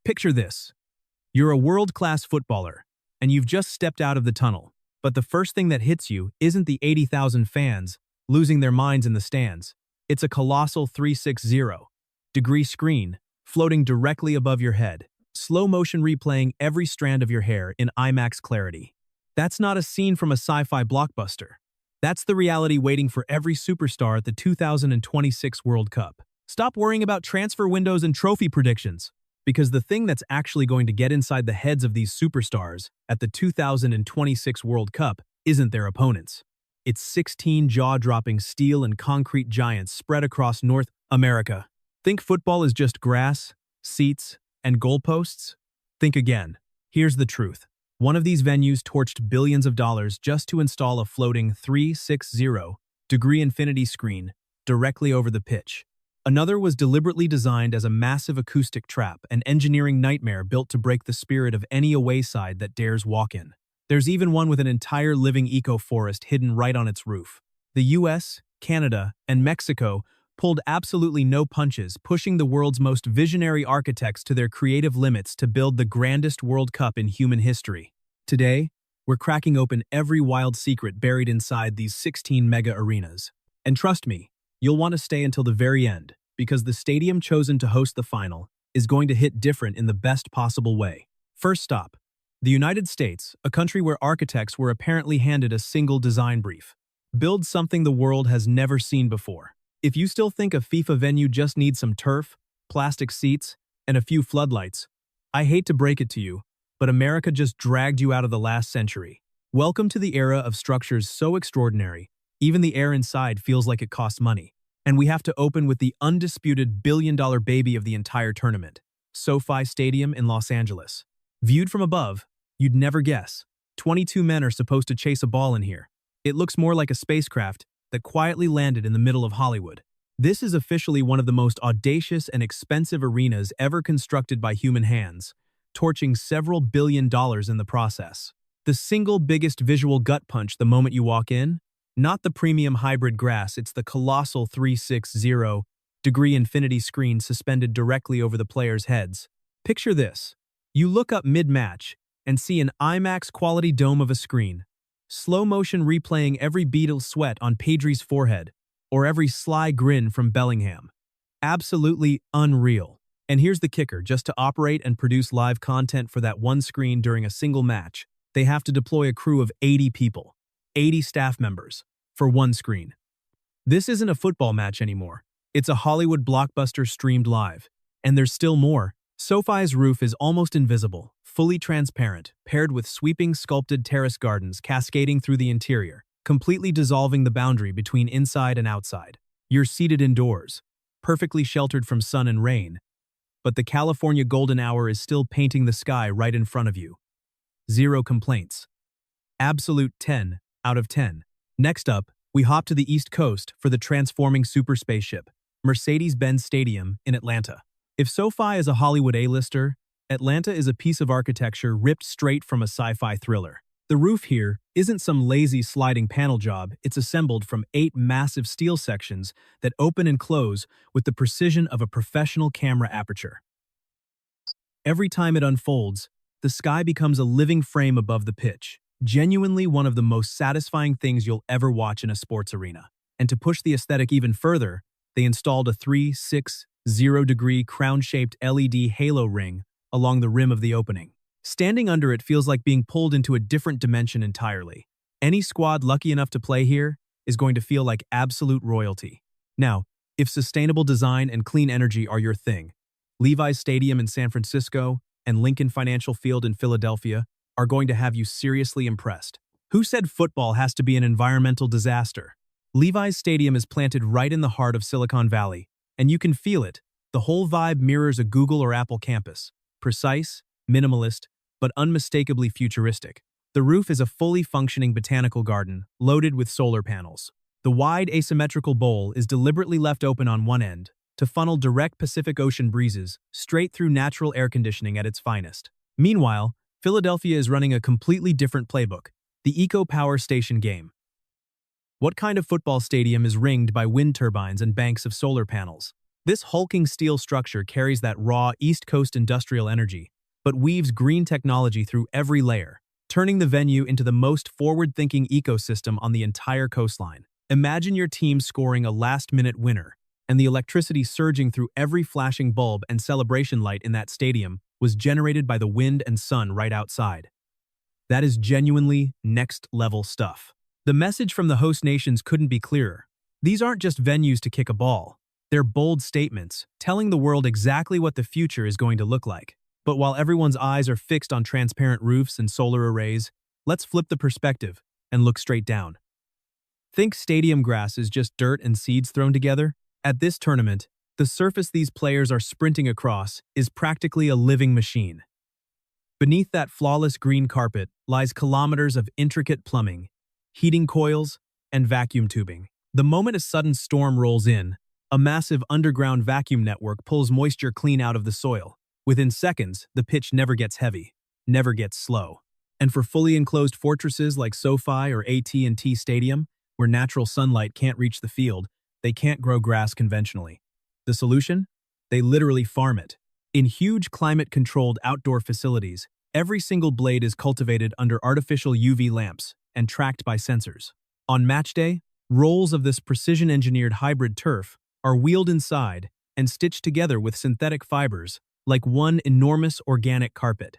Picture this. You're a world-class footballer, and you've just stepped out of the tunnel. But the first thing that hits you isn't the 80,000 fans losing their minds in the stands. It's a colossal 360-degree screen floating directly above your head, slow-motion replaying every strand of your hair in IMAX clarity. That's not a scene from a sci-fi blockbuster. That's the reality waiting for every superstar at the 2026 World Cup. Stop worrying about transfer windows and trophy predictions, because the thing that's actually going to get inside the heads of these superstars at the 2026 World Cup isn't their opponents. It's 16 jaw-dropping steel and concrete giants spread across North America. Think football is just grass, seats, and goalposts? Think again. Here's the truth. One of these venues torched billions of dollars just to install a floating 360-degree infinity screen directly over the pitch. Another was deliberately designed as a massive acoustic trap, an engineering nightmare built to break the spirit of any away side that dares walk in. There's even one with an entire living eco-forest hidden right on its roof. The US, Canada, and Mexico pulled absolutely no punches, pushing the world's most visionary architects to their creative limits to build the grandest World Cup in human history. Today, we're cracking open every wild secret buried inside these 16 mega arenas. And trust me, you'll want to stay until the very end, because the stadium chosen to host the final is going to hit different in the best possible way. First stop, the United States, a country where architects were apparently handed a single design brief. Build something the world has never seen before. If you still think a FIFA venue just needs some turf, plastic seats, and a few floodlights, I hate to break it to you, but America just dragged you out of the last century. Welcome to the era of structures so extraordinary, even the air inside feels like it costs money. And we have to open with the undisputed billion-dollar baby of the entire tournament, SoFi Stadium in Los Angeles. Viewed from above, you'd never guess. 22 men are supposed to chase a ball in here. It looks more like a spacecraft that quietly landed in the middle of Hollywood. This is officially one of the most audacious and expensive arenas ever constructed by human hands, torching several billion dollars in the process. The single biggest visual gut punch the moment you walk in? Not the premium hybrid grass, it's the colossal 360-degree infinity screen suspended directly over the players' heads. Picture this. You look up mid-match and see an IMAX-quality dome of a screen, slow-motion replaying every bead of sweat on Pedri's forehead, or every sly grin from Bellingham. Absolutely unreal. And here's the kicker, just to operate and produce live content for that one screen during a single match, they have to deploy a crew of 80 people, 80 staff members, for one screen. This isn't a football match anymore. It's a Hollywood blockbuster streamed live. And there's still more. SoFi's roof is almost invisible, fully transparent, paired with sweeping sculpted terrace gardens cascading through the interior, completely dissolving the boundary between inside and outside. You're seated indoors, perfectly sheltered from sun and rain, but the California golden hour is still painting the sky right in front of you. Zero complaints. Absolute 10 out of 10. Next up, we hop to the East Coast for the transforming super spaceship, Mercedes-Benz Stadium in Atlanta. If SoFi is a Hollywood A-lister, Atlanta is a piece of architecture ripped straight from a sci-fi thriller. The roof here isn't some lazy sliding panel job, it's assembled from 8 massive steel sections that open and close with the precision of a professional camera aperture. Every time it unfolds, the sky becomes a living frame above the pitch, genuinely one of the most satisfying things you'll ever watch in a sports arena. And to push the aesthetic even further, they installed a 360-degree crown-shaped LED halo ring along the rim of the opening. Standing under it feels like being pulled into a different dimension entirely. Any squad lucky enough to play here is going to feel like absolute royalty. Now, if sustainable design and clean energy are your thing, Levi's Stadium in San Francisco and Lincoln Financial Field in Philadelphia are going to have you seriously impressed. Who said football has to be an environmental disaster? Levi's Stadium is planted right in the heart of Silicon Valley, and you can feel it. The whole vibe mirrors a Google or Apple campus. Precise, minimalist, but unmistakably futuristic. The roof is a fully functioning botanical garden, loaded with solar panels. The wide asymmetrical bowl is deliberately left open on one end, to funnel direct Pacific Ocean breezes straight through natural air conditioning at its finest. Meanwhile, Philadelphia is running a completely different playbook, the Eco Power Station game. What kind of football stadium is ringed by wind turbines and banks of solar panels? This hulking steel structure carries that raw East Coast industrial energy, but weaves green technology through every layer, turning the venue into the most forward-thinking ecosystem on the entire coastline. Imagine your team scoring a last-minute winner, and the electricity surging through every flashing bulb and celebration light in that stadium was generated by the wind and sun right outside. That is genuinely next-level stuff. The message from the host nations couldn't be clearer. These aren't just venues to kick a ball. They're bold statements, telling the world exactly what the future is going to look like. But while everyone's eyes are fixed on transparent roofs and solar arrays, let's flip the perspective and look straight down. Think stadium grass is just dirt and seeds thrown together? At this tournament, the surface these players are sprinting across is practically a living machine. Beneath that flawless green carpet lies kilometers of intricate plumbing, heating coils, and vacuum tubing. The moment a sudden storm rolls in, a massive underground vacuum network pulls moisture clean out of the soil. Within seconds, the pitch never gets heavy, never gets slow. And for fully enclosed fortresses like SoFi or AT&T Stadium, where natural sunlight can't reach the field, they can't grow grass conventionally. The solution? They literally farm it. In huge climate-controlled outdoor facilities, every single blade is cultivated under artificial UV lamps and tracked by sensors. On match day, rolls of this precision-engineered hybrid turf are wheeled inside and stitched together with synthetic fibers like one enormous organic carpet.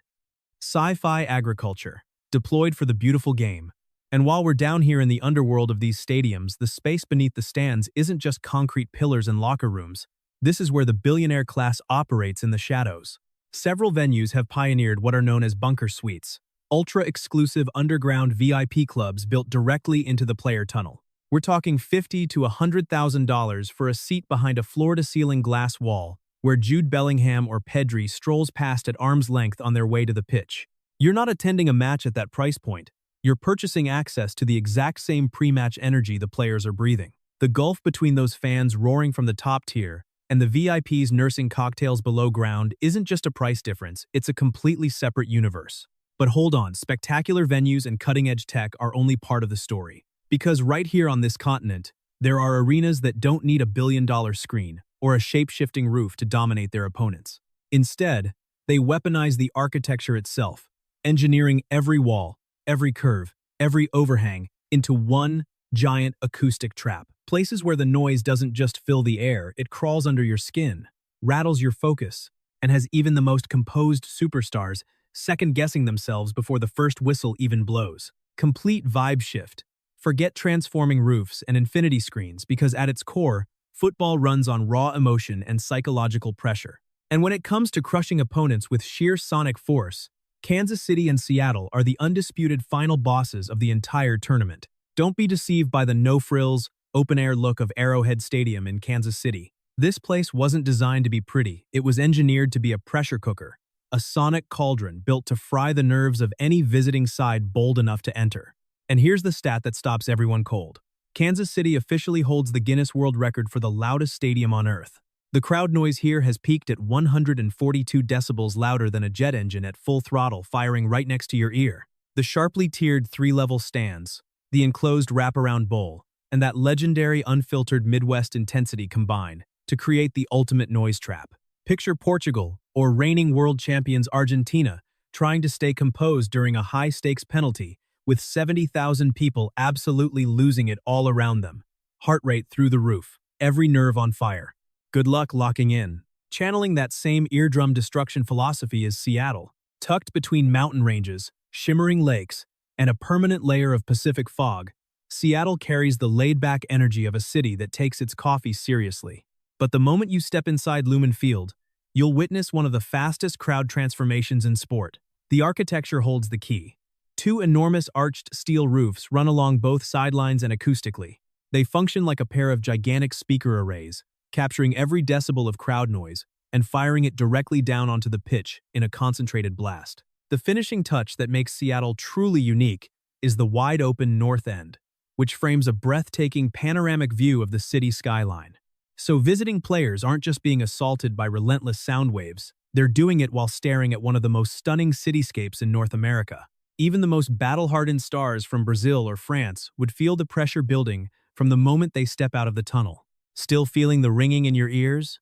Sci-fi agriculture, deployed for the beautiful game. And while we're down here in the underworld of these stadiums, the space beneath the stands isn't just concrete pillars and locker rooms. This is where the billionaire class operates in the shadows. Several venues have pioneered what are known as bunker suites, ultra-exclusive underground VIP clubs built directly into the player tunnel. We're talking $50,000 to $100,000 for a seat behind a floor-to-ceiling glass wall, where Jude Bellingham or Pedri strolls past at arm's length on their way to the pitch. You're not attending a match at that price point. You're purchasing access to the exact same pre-match energy the players are breathing. The gulf between those fans roaring from the top tier and the VIPs nursing cocktails below ground isn't just a price difference, it's a completely separate universe. But hold on, spectacular venues and cutting-edge tech are only part of the story. Because right here on this continent, there are arenas that don't need a billion-dollar screen or a shape-shifting roof to dominate their opponents. Instead, they weaponize the architecture itself, engineering every wall, every curve, every overhang into one giant acoustic trap. Places where the noise doesn't just fill the air, it crawls under your skin, rattles your focus, and has even the most composed superstars second-guessing themselves before the first whistle even blows. Complete vibe shift. Forget transforming roofs and infinity screens because at its core, football runs on raw emotion and psychological pressure. And when it comes to crushing opponents with sheer sonic force, Kansas City and Seattle are the undisputed final bosses of the entire tournament. Don't be deceived by the no-frills, open-air look of Arrowhead Stadium in Kansas City. This place wasn't designed to be pretty, it was engineered to be a pressure cooker, a sonic cauldron built to fry the nerves of any visiting side bold enough to enter. And here's the stat that stops everyone cold. Kansas City officially holds the Guinness World Record for the loudest stadium on Earth. The crowd noise here has peaked at 142 decibels louder than a jet engine at full throttle firing right next to your ear. The sharply tiered three-level stands, the enclosed wraparound bowl, and that legendary unfiltered Midwest intensity combine to create the ultimate noise trap. Picture Portugal, or reigning world champions Argentina, trying to stay composed during a high-stakes penalty, with 70,000 people absolutely losing it all around them. Heart rate through the roof, every nerve on fire. Good luck locking in. Channeling that same eardrum destruction philosophy is Seattle. Tucked between mountain ranges, shimmering lakes, and a permanent layer of Pacific fog, Seattle carries the laid-back energy of a city that takes its coffee seriously. But the moment you step inside Lumen Field, you'll witness one of the fastest crowd transformations in sport. The architecture holds the key. Two enormous arched steel roofs run along both sidelines and acoustically. They function like a pair of gigantic speaker arrays, capturing every decibel of crowd noise and firing it directly down onto the pitch in a concentrated blast. The finishing touch that makes Seattle truly unique is the wide-open north end, which frames a breathtaking panoramic view of the city skyline. So visiting players aren't just being assaulted by relentless sound waves, they're doing it while staring at one of the most stunning cityscapes in North America. Even the most battle-hardened stars from Brazil or France would feel the pressure building from the moment they step out of the tunnel. Still feeling the ringing in your ears?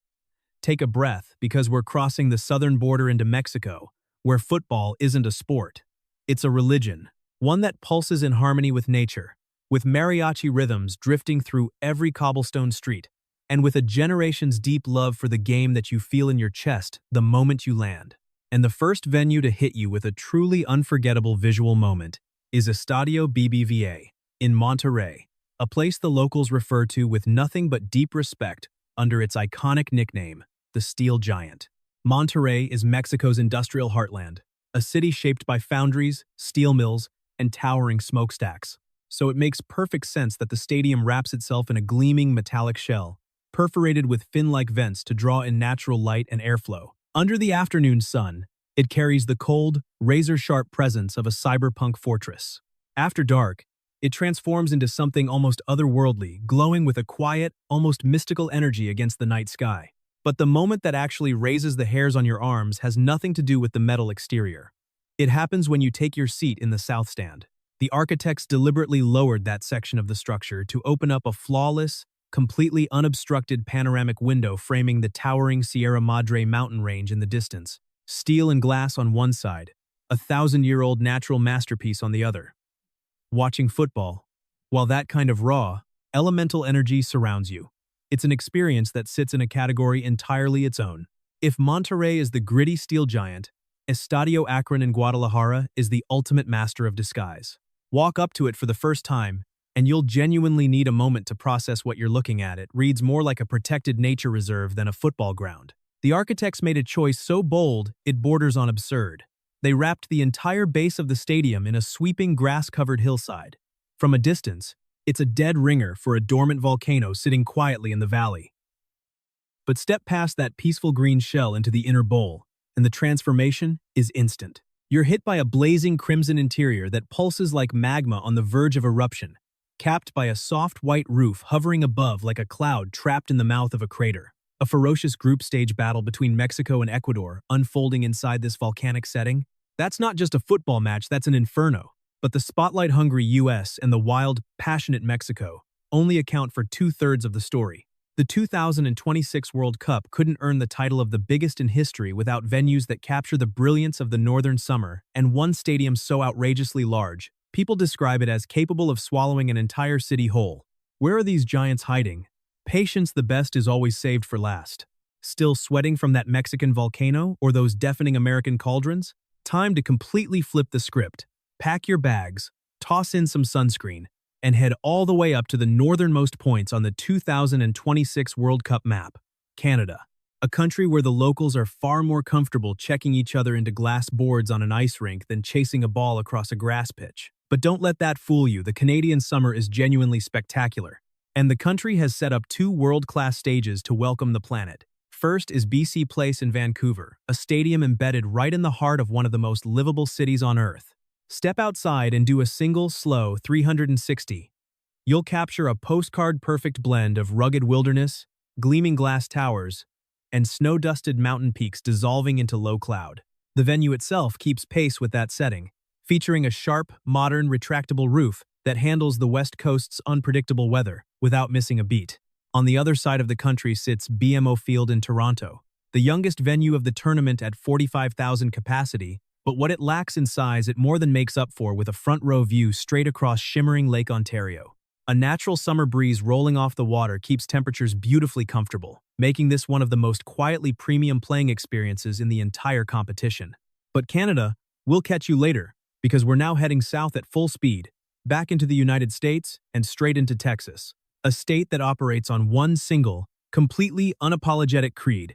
Take a breath, because we're crossing the southern border into Mexico, where football isn't a sport. It's a religion, one that pulses in harmony with nature, with mariachi rhythms drifting through every cobblestone street, and with a generation's deep love for the game that you feel in your chest the moment you land. And the first venue to hit you with a truly unforgettable visual moment is Estadio BBVA in Monterrey, a place the locals refer to with nothing but deep respect under its iconic nickname, the Steel Giant. Monterrey is Mexico's industrial heartland, a city shaped by foundries, steel mills, and towering smokestacks. So it makes perfect sense that the stadium wraps itself in a gleaming metallic shell, perforated with fin-like vents to draw in natural light and airflow. Under the afternoon sun, it carries the cold, razor-sharp presence of a cyberpunk fortress. After dark, it transforms into something almost otherworldly, glowing with a quiet, almost mystical energy against the night sky. But the moment that actually raises the hairs on your arms has nothing to do with the metal exterior. It happens when you take your seat in the south stand. The architects deliberately lowered that section of the structure to open up a flawless, completely unobstructed panoramic window framing the towering Sierra Madre mountain range in the distance. Steel and glass on one side, a 1,000-year-old natural masterpiece on the other. Watching football, while that kind of raw, elemental energy surrounds you, it's an experience that sits in a category entirely its own. If Monterrey is the gritty steel giant, Estadio Akron in Guadalajara is the ultimate master of disguise. Walk up to it for the first time, and you'll genuinely need a moment to process what you're looking at. It reads more like a protected nature reserve than a football ground. The architects made a choice so bold, it borders on absurd. They wrapped the entire base of the stadium in a sweeping grass-covered hillside. From a distance, it's a dead ringer for a dormant volcano sitting quietly in the valley. But step past that peaceful green shell into the inner bowl, and the transformation is instant. You're hit by a blazing crimson interior that pulses like magma on the verge of eruption, capped by a soft white roof hovering above like a cloud trapped in the mouth of a crater. A ferocious group stage battle between Mexico and Ecuador unfolding inside this volcanic setting. That's not just a football match, that's an inferno. But the spotlight-hungry US and the wild, passionate Mexico only account for 2/3 of the story. The 2026 World Cup couldn't earn the title of the biggest in history without venues that capture the brilliance of the northern summer, and one stadium so outrageously large, people describe it as capable of swallowing an entire city whole. Where are these giants hiding? Patience, the best is always saved for last. Still sweating from that Mexican volcano or those deafening American cauldrons? Time to completely flip the script. Pack your bags, toss in some sunscreen, and head all the way up to the northernmost points on the 2026 World Cup map, Canada. A country where the locals are far more comfortable checking each other into glass boards on an ice rink than chasing a ball across a grass pitch. But don't let that fool you, the Canadian summer is genuinely spectacular. And the country has set up 2 world-class stages to welcome the planet. First is BC Place in Vancouver, a stadium embedded right in the heart of one of the most livable cities on Earth. Step outside and do a single, slow 360. You'll capture a postcard-perfect blend of rugged wilderness, gleaming glass towers, and snow-dusted mountain peaks dissolving into low cloud. The venue itself keeps pace with that setting, featuring a sharp, modern, retractable roof that handles the West Coast's unpredictable weather without missing a beat. On the other side of the country sits BMO Field in Toronto, the youngest venue of the tournament at 45,000 capacity, but what it lacks in size it more than makes up for with a front-row view straight across shimmering Lake Ontario. A natural summer breeze rolling off the water keeps temperatures beautifully comfortable, making this one of the most quietly premium playing experiences in the entire competition. But Canada, we'll catch you later, because we're now heading south at full speed, back into the United States and straight into Texas, a state that operates on one single, completely unapologetic creed.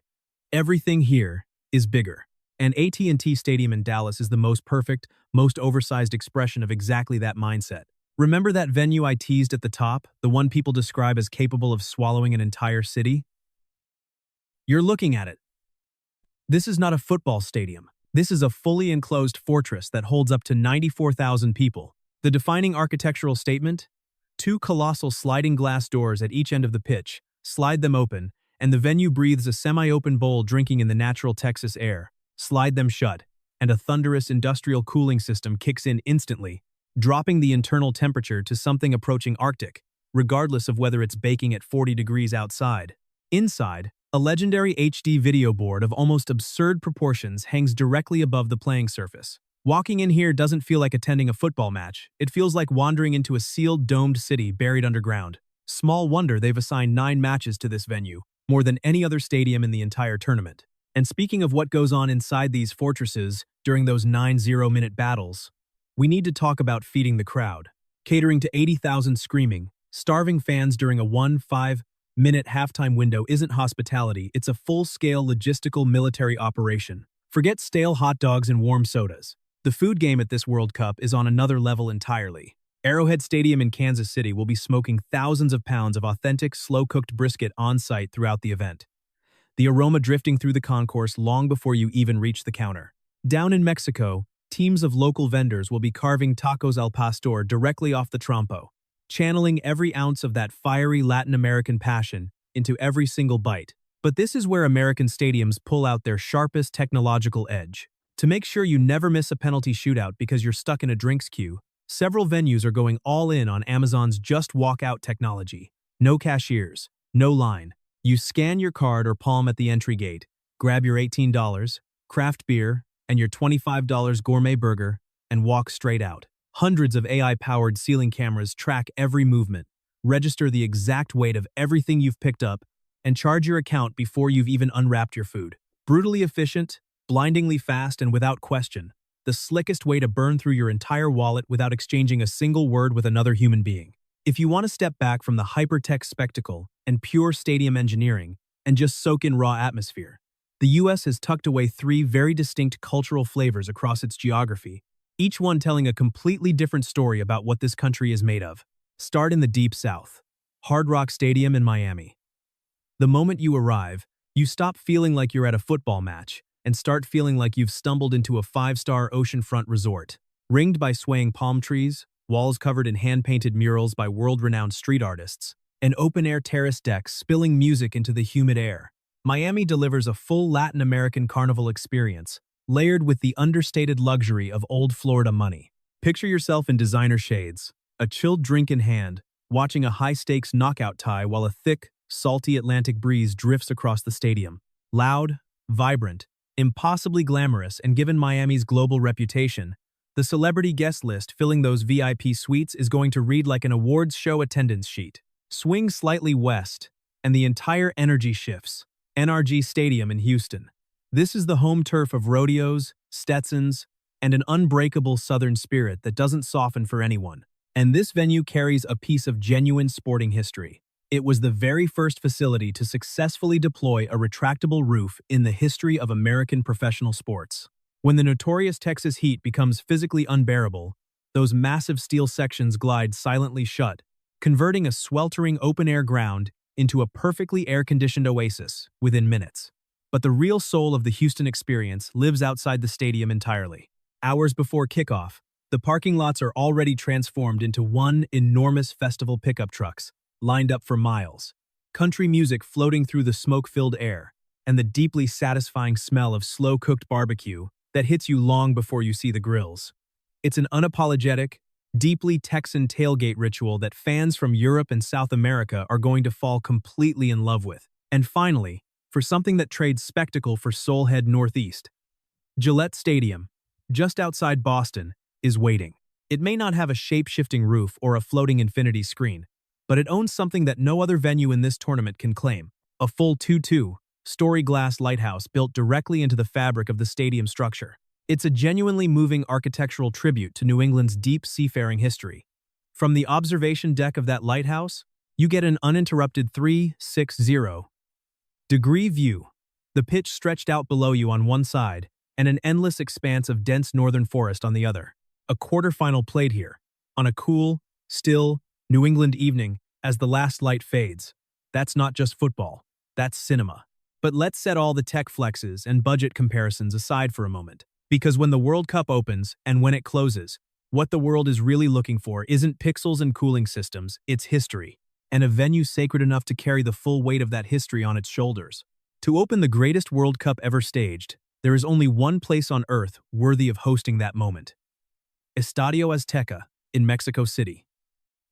Everything here is bigger. And AT&T Stadium in Dallas is the most perfect, most oversized expression of exactly that mindset. Remember that venue I teased at the top, the one people describe as capable of swallowing an entire city? You're looking at it. This is not a football stadium. This is a fully enclosed fortress that holds up to 94,000 people. The defining architectural statement? 2 colossal sliding glass doors at each end of the pitch. Slide them open, and the venue breathes a semi-open bowl drinking in the natural Texas air. Slide them shut, and a thunderous industrial cooling system kicks in instantly, dropping the internal temperature to something approaching Arctic, regardless of whether it's baking at 40 degrees outside. Inside, A legendary HD video board of almost absurd proportions hangs directly above the playing surface. Walking in here doesn't feel like attending a football match. It feels like wandering into a sealed, domed city buried underground. Small wonder they've assigned 9 matches to this venue, more than any other stadium in the entire tournament. And speaking of what goes on inside these fortresses during those 9 zero-minute battles, we need to talk about feeding the crowd. Catering to 80,000 screaming, starving fans during a 1-5-minute halftime window isn't hospitality, it's a full-scale logistical military operation. Forget stale hot dogs and warm sodas. The food game at this World Cup is on another level entirely. Arrowhead Stadium in Kansas City will be smoking thousands of pounds of authentic, slow-cooked brisket on-site throughout the event, the aroma drifting through the concourse long before you even reach the counter. Down in Mexico, teams of local vendors will be carving tacos al pastor directly off the trompo, channeling every ounce of that fiery Latin American passion into every single bite. But this is where American stadiums pull out their sharpest technological edge. To make sure you never miss a penalty shootout because you're stuck in a drinks queue, several venues are going all in on Amazon's Just Walk Out technology. No cashiers, no line. You scan your card or palm at the entry gate, grab your $18, craft beer, and your $25 gourmet burger, and walk straight out. Hundreds of AI-powered ceiling cameras track every movement, register the exact weight of everything you've picked up, and charge your account before you've even unwrapped your food. Brutally efficient, blindingly fast, and without question, the slickest way to burn through your entire wallet without exchanging a single word with another human being. If you want to step back from the hyper-tech spectacle and pure stadium engineering and just soak in raw atmosphere, the US has tucked away 3 very distinct cultural flavors across its geography, each one telling a completely different story about what this country is made of. Start in the Deep South. Hard Rock Stadium in Miami. The moment you arrive, you stop feeling like you're at a football match and start feeling like you've stumbled into a 5-star oceanfront resort. Ringed by swaying palm trees, walls covered in hand-painted murals by world-renowned street artists, and open-air terrace decks spilling music into the humid air, Miami delivers a full Latin American carnival experience, layered with the understated luxury of old Florida money. Picture yourself in designer shades, a chilled drink in hand, watching a high-stakes knockout tie while a thick, salty Atlantic breeze drifts across the stadium. Loud, vibrant, impossibly glamorous, and given Miami's global reputation, the celebrity guest list filling those VIP suites is going to read like an awards show attendance sheet. Swing slightly west, and the entire energy shifts. NRG Stadium in Houston. This is the home turf of rodeos, Stetsons, and an unbreakable Southern spirit that doesn't soften for anyone. And this venue carries a piece of genuine sporting history. It was the very first facility to successfully deploy a retractable roof in the history of American professional sports. When the notorious Texas heat becomes physically unbearable, those massive steel sections glide silently shut, converting a sweltering open-air ground into a perfectly air-conditioned oasis within minutes. But the real soul of the Houston experience lives outside the stadium entirely. Hours before kickoff, the parking lots are already transformed into one enormous festival pickup trucks, lined up for miles, country music floating through the smoke-filled air, and the deeply satisfying smell of slow-cooked barbecue that hits you long before you see the grills. It's an unapologetic, deeply Texan tailgate ritual that fans from Europe and South America are going to fall completely in love with. And finally, for something that trades spectacle for Soulhead Northeast, Gillette Stadium, just outside Boston, is waiting. It may not have a shape-shifting roof or a floating infinity screen, but it owns something that no other venue in this tournament can claim: a full 2-story glass lighthouse built directly into the fabric of the stadium structure. It's a genuinely moving architectural tribute to New England's deep seafaring history. From the observation deck of that lighthouse, you get an uninterrupted 360-degree view, the pitch stretched out below you on one side, and an endless expanse of dense northern forest on the other. A quarterfinal played here, on a cool, still, New England evening as the last light fades. That's not just football, that's cinema. But let's set all the tech flexes and budget comparisons aside for a moment. Because when the World Cup opens and when it closes, what the world is really looking for isn't pixels and cooling systems, it's history, and a venue sacred enough to carry the full weight of that history on its shoulders. To open the greatest World Cup ever staged, there is only one place on earth worthy of hosting that moment: Estadio Azteca in Mexico City.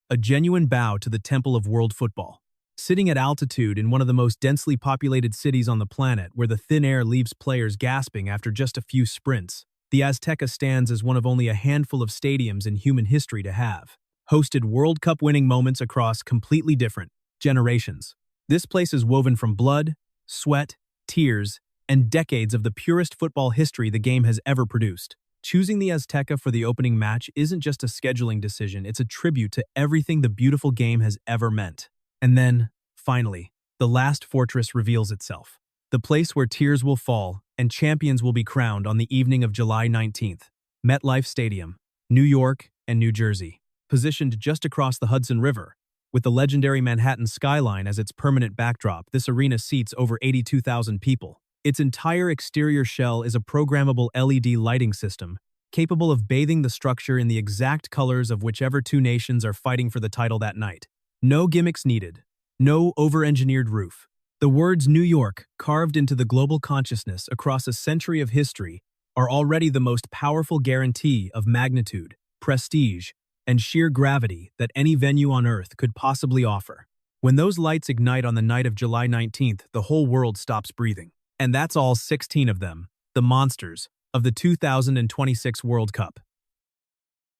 A genuine bow to the temple of world football. Sitting at altitude in one of the most densely populated cities on the planet where the thin air leaves players gasping after just a few sprints, the Azteca stands as one of only a handful of stadiums in human history to have hosted World Cup winning moments across completely different generations. This place is woven from blood, sweat, tears, and decades of the purest football history the game has ever produced. Choosing the Azteca for the opening match isn't just a scheduling decision, it's a tribute to everything the beautiful game has ever meant. And then, finally, the last fortress reveals itself. The place where tears will fall and champions will be crowned on the evening of July 19th. MetLife Stadium, New York and New Jersey. Positioned just across the Hudson River, with the legendary Manhattan skyline as its permanent backdrop, this arena seats over 82,000 people. Its entire exterior shell is a programmable LED lighting system, capable of bathing the structure in the exact colors of whichever two nations are fighting for the title that night. No gimmicks needed. No over-engineered roof. The words New York, carved into the global consciousness across a century of history, are already the most powerful guarantee of magnitude, prestige, and sheer gravity that any venue on Earth could possibly offer. When those lights ignite on the night of July 19th, the whole world stops breathing. And that's all 16 of them, the monsters, of the 2026 World Cup.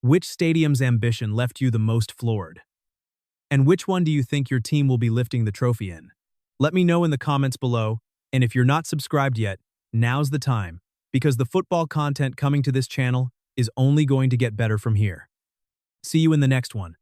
Which stadium's ambition left you the most floored? And which one do you think your team will be lifting the trophy in? Let me know in the comments below, and if you're not subscribed yet, now's the time, because the football content coming to this channel is only going to get better from here. See you in the next one.